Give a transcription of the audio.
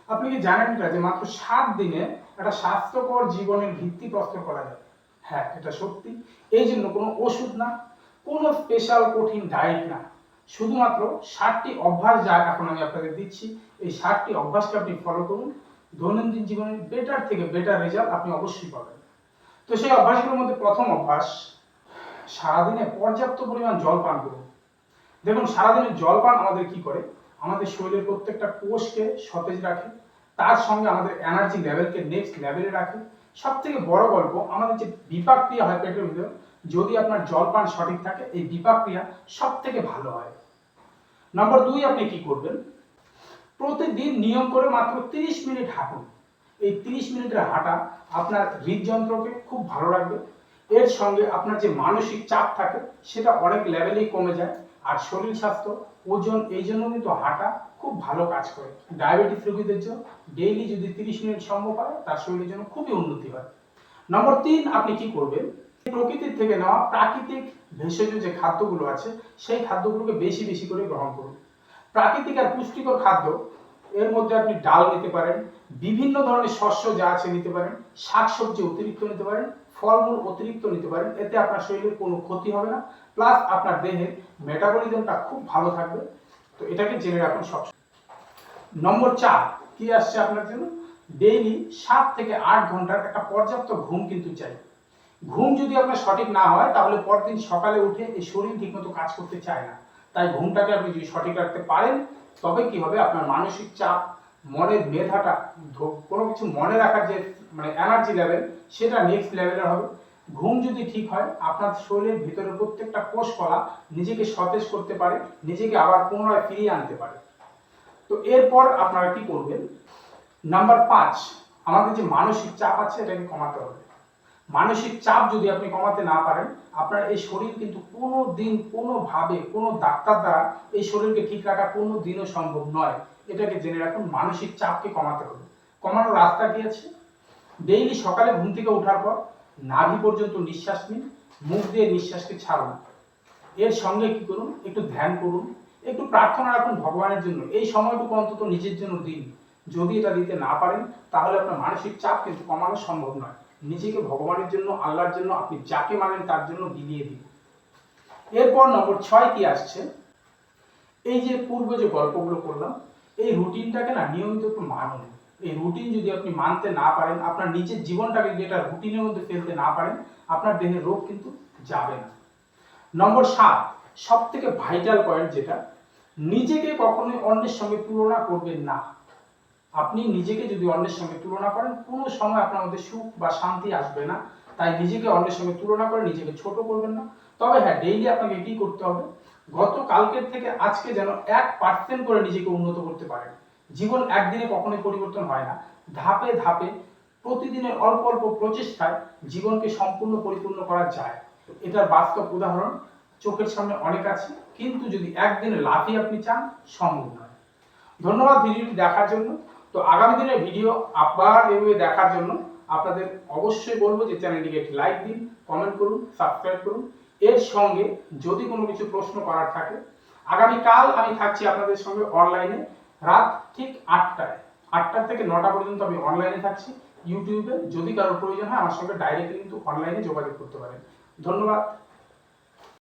আপনি কি জানেন না যে মাত্র 7 দিনে একটা স্বাস্থ্যকর জীবনের ভিত্তি প্রস্তর করা যায়? হ্যাঁ, এটা সত্যি। এই জন্য কোনো ওষুধ না, কোনো স্পেশাল কঠিন ডায়েট না, শুধুমাত্র 7টি অভ্যাস যা এখন আমি আপনাদের দিচ্ছি, এই 7টি অভ্যাসকে আপনি ফলো করুন। দৈনন্দিন জীবনে বেটার থেকে বেটার রেজাল্ট আপনি অবশ্যই পাবেন। তো সেই অভ্যাসগুলোর মধ্যে প্রথম অভ্যাস, সারাদিনে পর্যাপ্ত পরিমাণ জল পান করুন। দেখুন, সারাদিনের জল পান আমাদের কি করে? আমাদের শরীরের প্রত্যেকটা কোষকে সতেজ রাখে, তার সঙ্গে আমাদের এনার্জি লেভেলকে নেক্সট লেভেলে রাখে। সব থেকে বড় গল্প, আমাদের যে বিপাক ক্রিয়া হয় পেটের ভিতরে, যদি আপনার জল পান সঠিক থাকে, এই বিপাক ক্রিয়া সব থেকে ভালো হয়। নম্বর 2, আপনি কি করবেন? প্রতিদিন নিয়ম করে মাত্র 30 মিনিট হাঁটুন। এই 30 মিনিটের হাঁটা আপনার হৃদযন্ত্রকে খুব ভালো রাখবে। এর সঙ্গে আপনার যে মানসিক চাপ থাকে সেটা অনেক লেভেলেই কমে যায়। আর শরীর স্বাস্থ্য, ওজন, এই জন্য কিন্তু হাঁটা খুব ভালো কাজ করে। ডায়াবেটিস রোগীদের জন্য ডেইলি যদি 30 মিনিট সম্ভব হয়, তার শরীরের জন্য খুবই উন্নতি হয়। নম্বর 3, আপনি কি করবেন? প্রকৃতির থেকে নেওয়া প্রাকৃতিক ভেষজ যে খাদ্যগুলো আছে, সেই খাদ্যগুলোকে বেশি বেশি করে গ্রহণ করুন। প্রাকৃতিক আর পুষ্টিকর খাদ্য, এর মধ্যে আপনি ডাল নিতে পারেন, বিভিন্ন ধরনের শস্য যা আছে নিতে পারেন, শাকসবজি অতিরিক্ত নিতে পারেন, ফলমূল অতিরিক্ত নিতে পারেন। এতে আপনার শরীরের কোনো ক্ষতি হবে না, প্লাস আপনার দেহের মেটাবলিজমটা খুব ভালো থাকবে। তো এটাকে জেনে রাখুন সব। নম্বর 4, কি আসছে আপনার জন্য? ডেইলি 7 থেকে 8 ঘন্টার একটা পর্যাপ্ত ঘুম কিন্তু চাই। ঘুম যদি আপনার সঠিক না হয়, তাহলে পরদিন সকালে উঠে এই শরীর ঠিকমতো কাজ করতে চায় না। তাই ঘুমটাকে আপনি যদি সঠিক রাখতে পারেন, তবে কি হবে? আপনার মানসিক চাপ, মনের মেধাটা, কোনো কিছু মনে রাখার যে এনার্জি লেভেল, সেটা নেক্সট লেভেলের হবে। ঘুম যদি ঠিক হয়, আপনার শরীরের ভিতরে প্রত্যেকটা কোষ কলা নিজেকে সতেজ করতে পারে, নিজেকে আবার পুনরায় ফিরিয়ে আনতে পারে। তো এরপর আপনারা কি করবেন? নাম্বার 5, আমাদের যে মানসিক চাপ আছে এটাকে কমাতে হবে। মানসিক চাপ যদি আপনি কমাতে না পারেন, আপনার এই শরীর কিন্তু কোনো দিন কোনোভাবে কোনো ডাক্তার দ্বারা এই শরীরকে ঠিক রাখা কোনো দিনও সম্ভব নয়। এটাকে জেনে রাখুন, মানসিক চাপকে কমাতে হবে। কমানোর রাস্তা কি আছে? ডেইলি সকালে ঘুম থেকে ওঠার পর নাভি পর্যন্ত নিঃশ্বাস নিন, মুখ দিয়ে নিঃশ্বাসকে ছাড়ুন। এর সঙ্গে কি করুন? একটু ধ্যান করুন, একটু প্রার্থনা রাখুন ভগবানের জন্য। এই সময়টুকু অন্তত নিজের জন্য দিন। যদি এটা দিতে না পারেন, তাহলে আপনার মানসিক চাপ কিন্তু কমানো সম্ভব নয়। নিজেকে ভগবানের জন্য, আল্লাহর জন্য, আপনি যাকে মানেন তার জন্য বিলিয়ে দিন। এরপর নম্বর 6 কি আসছে? এই যে পূর্বে যে গল্পগুলো করলাম, এই রুটিনটাকে না নিয়মিত একটু মানুন। এই রুটিন যদি আপনি মানতে না পারেন, আপনার নিজের জীবনটাকে যদি এটা রুটিনের মধ্যে ফেলতে না পারেন, আপনার দেহের রোগ কিন্তু যাবে না। নম্বর 7, সব থেকে ভাইটাল পয়েন্ট যেটা, নিজেকে কখনোই অন্যের সঙ্গে তুলনা করবেন না। আপনি নিজেকে যদি অন্যের সঙ্গে তুলনা করেন, কোনো সময় আপনার মধ্যে সুখ বা শান্তি আসবে না। তাই নিজেকে অন্যের সঙ্গে তুলনা করে নিজেকে ছোট করবেন না। তবে হ্যাঁ, ডেইলি আপনাকে কি করতে হবে? গত কালকের থেকে আজকে যেন 1% করে নিজেকে উন্নত করতে পারেন। জীবন একদিনে কখনোই পরিবর্তন হয় না। ধাপে ধাপে প্রতিদিনের অল্প অল্প প্রচেষ্টায় জীবনকে সম্পূর্ণ পরিপূর্ণ করা যায়। এটার বাস্তব উদাহরণ চোখের সামনে অনেক আছে, কিন্তু যদি একদিনে লাফিয়ে আপনি চান, সম্ভব নয়। ধন্যবাদ ভিডিওটি দেখার জন্য। তো আগামী দিনের ভিডিও আবার এভাবে দেখার জন্য আপনাদের অবশ্যই বলবো যে চ্যানেলটিকে একটি লাইক দিন, কমেন্ট করুন, সাবস্ক্রাইব করুন। এর সঙ্গে যদি কোনো কিছু প্রশ্ন করার থাকে, আগামীকাল আমি থাকছি আপনাদের সঙ্গে অনলাইনে, রাত ঠিক 8টা থেকে 9টা পর্যন্ত আমি অনলাইনে থাকছি ইউটিউবে। যদি কারোর প্রয়োজন হয়, আমার সঙ্গে ডাইরেক্টলি কিন্তু অনলাইনে যোগাযোগ করতে পারেন। ধন্যবাদ।